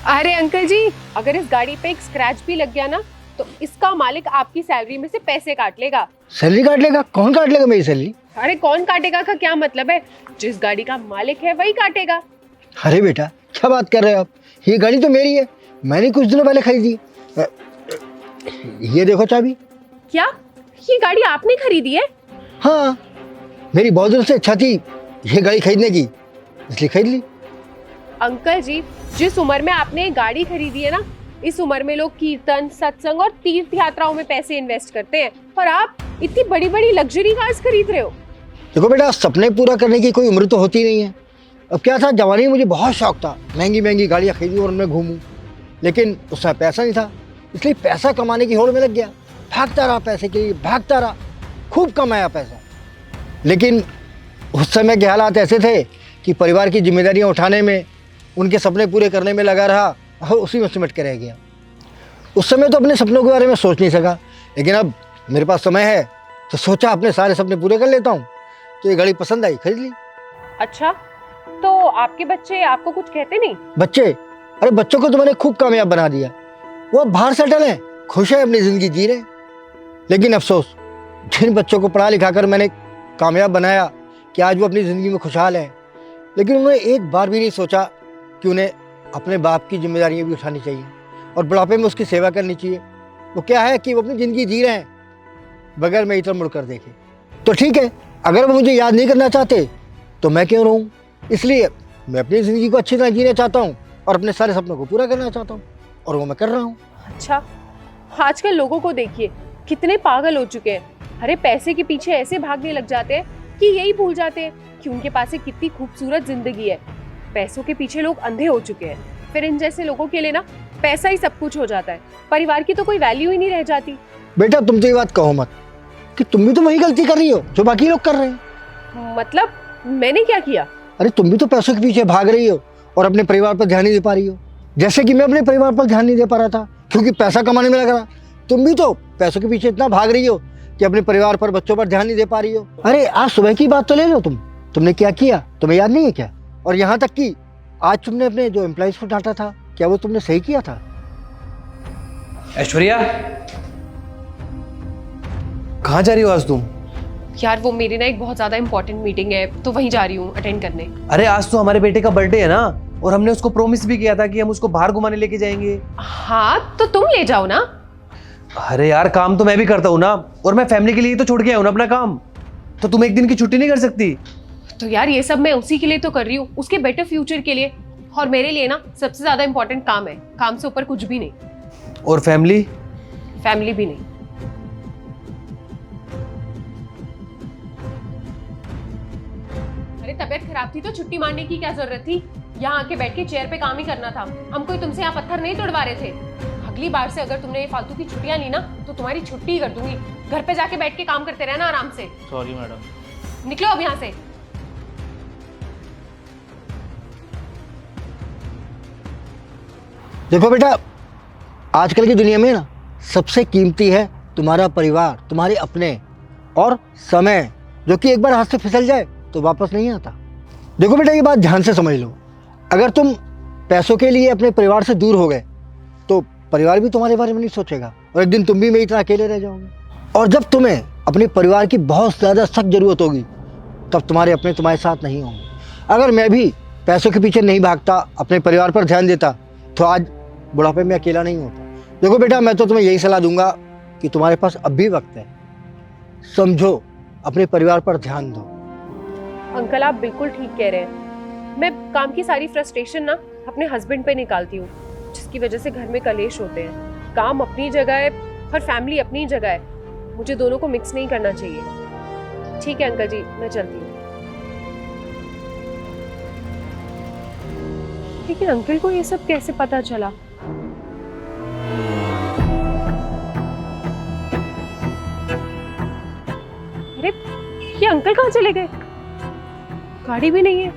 अरे अंकल जी, अगर इस गाड़ी पे एक स्क्रैच भी लग गया ना तो इसका मालिक आपकी सैलरी में से पैसे काट लेगा। सैलरी काट लेगा? कौन काट लेगा मेरी सैलरी? अरे कौन काटेगा का क्या मतलब है? जिस गाड़ी का मालिक है वही काटेगा। अरे बेटा, क्या बात कर रहे हो आप? ये गाड़ी तो मेरी है, मैंने कुछ दिनों पहले खरीदी। अ, ये देखो चाबी। क्या ये गाड़ी आपने खरीदी है? हाँ, मेरी बहुत दिनों से इच्छा थी ये गाड़ी खरीदने की, इसलिए खरीद ली। अंकल जी, जिस उम्र में आपने ये गाड़ी खरीदी है ना, इस उम्र में लोग कीर्तन, सत्संग और तीर्थ यात्राओं में पैसे इन्वेस्ट करते हैं और आप इतनी बड़ी बड़ी लग्जरी कार्स खरीद रहे हो। देखो बेटा, सपने पूरा करने की कोई उम्र तो होती नहीं है। अब क्या था, जवानी में मुझे बहुत शौक था महंगी महंगी गाड़ियाँ खरीदूं और उनमें घूमूं, लेकिन उसमें पैसा नहीं था, इसलिए पैसा कमाने की होड़ में लग गया। भागता रहा पैसे के लिए, भागता रहा, खूब कमाया पैसा। लेकिन उस समय के हालात ऐसे थे कि परिवार की जिम्मेदारियां उठाने में, उनके सपने पूरे करने में लगा रहा और उसी में सिमट के रह गया। उस समय तो अपने सपनों के बारे में सोच नहीं सका, लेकिन अब मेरे पास समय है तो सोचा अपने सारे सपने पूरे कर लेता हूँ। तो ये गाड़ी पसंद आई, खरीद ली। अच्छा, तो आपके बच्चे आपको कुछ कहते नहीं? बच्चे? अरे बच्चों को तो मैंने खूब कामयाब बना दिया, वो अब बाहर सेटल हैं, खुश है, अपनी ज़िंदगी जी रहे हैं। लेकिन अफसोस, जिन बच्चों को पढ़ा लिखा कर मैंने कामयाब बनाया कि आज वो अपनी ज़िंदगी में खुशहाल हैं, लेकिन उन्होंने एक बार भी नहीं सोचा कि उन्हें अपने बाप की जिम्मेदारियां भी उठानी चाहिए और बुढ़ापे में उसकी सेवा करनी चाहिए। वो क्या है कि वो अपनी ज़िंदगी जी रहे हैं बगैर मैं इधर मुड़कर देखे। तो ठीक है, अगर वो मुझे याद नहीं करना चाहते तो मैं क्यों रहूँ। इसलिए मैं अपनी ज़िंदगी को अच्छी तरह जीना चाहता हूँ और अपने सारे सपनों को पूरा करना चाहता हूँ, और वो मैं कर रहा हूँ। अच्छा, आजकल लोगों को देखिए कितने पागल हो चुके हैं। अरे पैसे के पीछे ऐसे भागने लग जाते हैं कि यही भूल जाते हैं कि उनके पास एक कितनी खूबसूरत जिंदगी है। पैसों के पीछे लोग अंधे हो चुके हैं। फिर इन जैसे लोगों के लिए ना पैसा ही सब कुछ हो जाता है, परिवार की तो कोई वैल्यू ही नहीं रह जाती। बेटा, तुम तो ये बात कहो मत कि तुम भी तो वही गलती कर रही हो जो बाकी लोग कर रहे हैं। मतलब मैंने क्या किया? अरे तुम भी तो पैसों के पीछे भाग रही हो और अपने परिवार पर ध्यान नहीं दे पा रही हो, जैसे कि मैं अपने परिवार पर ध्यान नहीं दे पा रहा था क्योंकि पैसा कमाने में लगा रहा। तुम भी तो पैसों के पीछे इतना भाग रही हो कि अपने परिवार पर, बच्चों पर ध्यान नहीं दे पा रही हो। अरे आज सुबह की बात तो ले लो, तुमने क्या किया, तुम्हें याद नहीं है क्या? और यहाँ तक कि आज तुमने अपने जो एम्प्लॉइज को डांटा था, क्या वो तुमने सही किया था? ऐश्वर्या, कहाँ जा रही हो आज तुम? यार वो मेरी ना एक बहुत ज्यादा इंपॉर्टेंट मीटिंग है तो वहीं जा रही हूँ अटेंड करने। अरे आज तो हमारे बेटे का बर्थडे है ना, और हमने उसको प्रॉमिस भी किया था कि हम उसको बाहर घुमाने लेके जाएंगे। हाँ तो तुम ले जाओ ना। अरे यार, काम तो मैं भी करता हूँ ना, और मैं फैमिली के लिए तो छोड़ के आया हूँ ना अपना काम, तो तुम एक दिन की छुट्टी नहीं कर सकती? तो यार ये सब मैं उसी के लिए तो कर रही हूँ, उसके बेटर फ्यूचर के लिए। और मेरे लिए ना सबसे ज्यादा इंपॉर्टेंट काम है, काम से ऊपर कुछ भी नहीं। और फैमिली? फैमिली भी नहीं। अरे तबीयत खराब थी तो छुट्टी मारने की क्या जरूरत थी? यहाँ आके बैठ के चेयर पे काम ही करना था। हम कोई तुमसे यहाँ पत्थर नहीं तोड़वा रहे थे। अगली बार से अगर तुमने ये फालतू की छुट्टियां ली ना तो तुम्हारी छुट्टी ही कर दूंगी। घर पे जाके बैठ के काम करते रहना आराम से। Sorry madam. निकलो अब यहाँ से। देखो बेटा, आजकल की दुनिया में ना सबसे कीमती है तुम्हारा परिवार, तुम्हारे अपने, और समय, जो कि एक बार हाथ से फिसल जाए तो वापस नहीं आता। देखो बेटा, ये बात ध्यान से समझ लो, अगर तुम पैसों के लिए अपने परिवार से दूर हो गए तो परिवार भी तुम्हारे बारे में नहीं सोचेगा और एक दिन तुम भी मेरी तरह अकेले रह जाओगे। और जब तुम्हें अपने परिवार की बहुत ज़्यादा सख्त ज़रूरत होगी तब तुम्हारे अपने तुम्हारे साथ नहीं होंगे। अगर मैं भी पैसों के पीछे नहीं भागता, अपने परिवार पर ध्यान देता, तो आज बुढ़ापे में अकेला नहीं होता। देखो बेटा, मैं तो तुम्हें यही सलाह दूंगा कि तुम्हारे पास अब भी वक्त है, समझो, अपने परिवार पर ध्यान दो। अंकल आप बिल्कुल ठीक कह रहे हैं। मैं काम की सारी फ्रस्ट्रेशन ना अपने हस्बैंड पे निकालती हूँ, जिसकी वजह से घर में कलेश होते हैं। काम अपनी जगह है और फैमिली अपनी जगह है, मुझे दोनों को मिक्स नहीं करना चाहिए। ठीक है अंकल जी, मैं चलती हूँ। लेकिन अंकल को ये सब कैसे पता चला? अरे ये अंकल कहाँ चले गए? गाड़ी भी नहीं है।